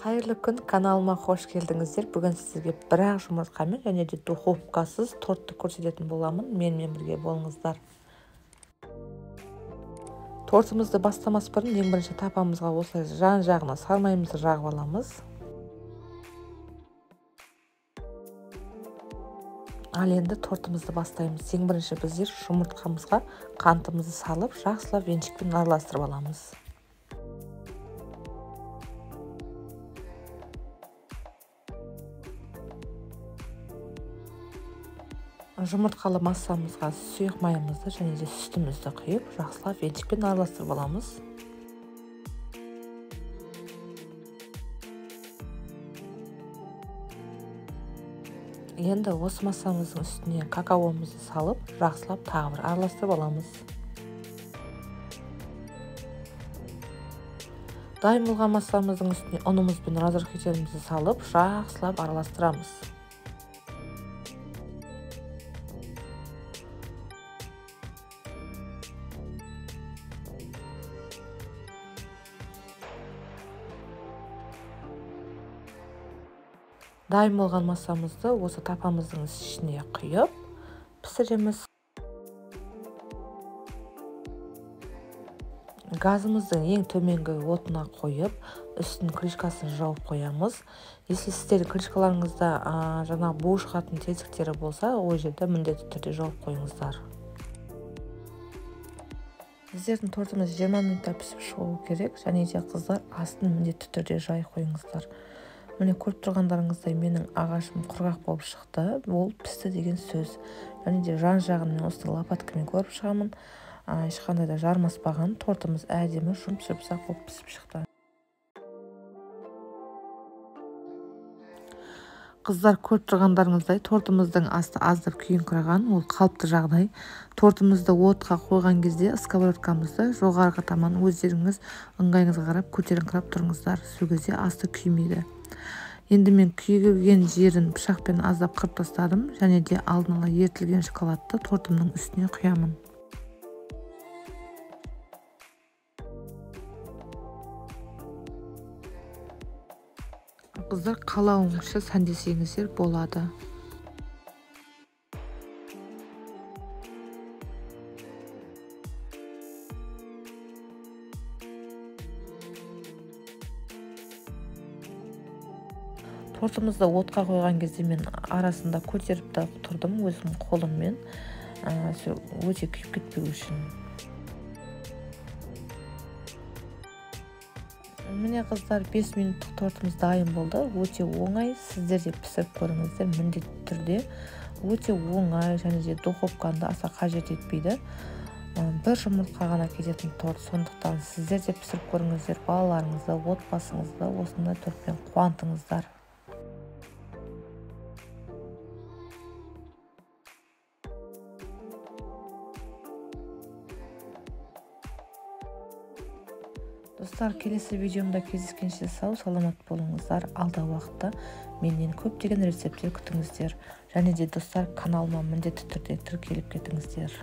Қайырлы күн, каналыма қош келдіңіздер. Бүгін сіздерге бір-ақ жұмыртқамен және де духовкасыз тортты көрсететін боламын. Менімен бірге болыңыздар. Тортымызды бастамас бұрын ең бірінші тапамызға осылай жан-жағына сармаймызды жағып аламыз. Ал енді тортымызды бастаймыз. Ең бірінші біздер жұмыртқамызға қантымызды салып, жақсылап венчикпен араластырып аламыз. Жұмыртқалы массамызға сұйық майымызды және де сүтімізді құйып, жақсылап венчикпен араластырып аламыз. Енді осы массамыздың үстіне какаомызды салып, жақсылап тағы бір араластырып аламыз. Дайын болған массамыздың үстіне ұнымыз бен разрыхителімізді салып, жақсылап араластырамыз. Дайын болған массамызды осы тапамыздың ішіне құйып пісіреміз. Газымыздың ең төменгі отына қойып, үстін крышкасын жауып қоямыз. Если сіздер крышкаларыңызда жаңа бу шығатын тесіктері болса, ол жерде міндетті түрде жауып қойыңыздар. Сіздердің тортымыз 20 минутта пісіп шығуы керек, және де қыздар астын міндетті түрде жай қойыңыздар. Міне көріп тұрғандарыңыздай менің ағашым құрғақ болып шықты. Ол пісті деген сөз. Және де жан-жағын мен осы лопаткамен көріп шығамын. Ешқандай да жармаспаған. Тортымыз әдемі жұмсақ болып пісіп шықты. Қыздар көріп тұрғандарыңыздай тортымыздың асты аздап күйіңкіраған, ол қалыпты жағдай. Тортымызды отқа қойған кезде сковородкамызды жоғарғы таман өздеріңіз ыңғайыңызға қарап көтеріңкірап тұрыңыздар. Сол кезде асты күймейді. Енді мен күйген жерін пышақпен аздап қырып тастадым, және де алдын ала ерітілген шоколадты тортымның үстіне құямын. Қыздар қалауыңызша сәндесеңіздер болады. Тортымызды отқа қойған кезде мен арасында көтеріп те тұрдым өзім қолыммен, өте күйіп кетпеу үшін. Міне қыздар, 5 минуттық тортымыз дайын болды. Өте оңай, сіздер де пісіріп көріңіздер, міндетті түрде. Өте оңай, және де духовканы аса қажет етпейді. Бір жұмыртқа ғана кететін торт, сондықтан сіздер де пісіріп көріңіздер, балаларыңызды, отбасыңызды осындай тортпен қуантыңыздар. Достар, келесі видеомда кездескенше сау саламат болыңыздар. Алдағы уақытта менен көптеген рецепттер күтіңіздер. Және де достар, каналыма міндетті түрде тіркеліп кетіңіздер.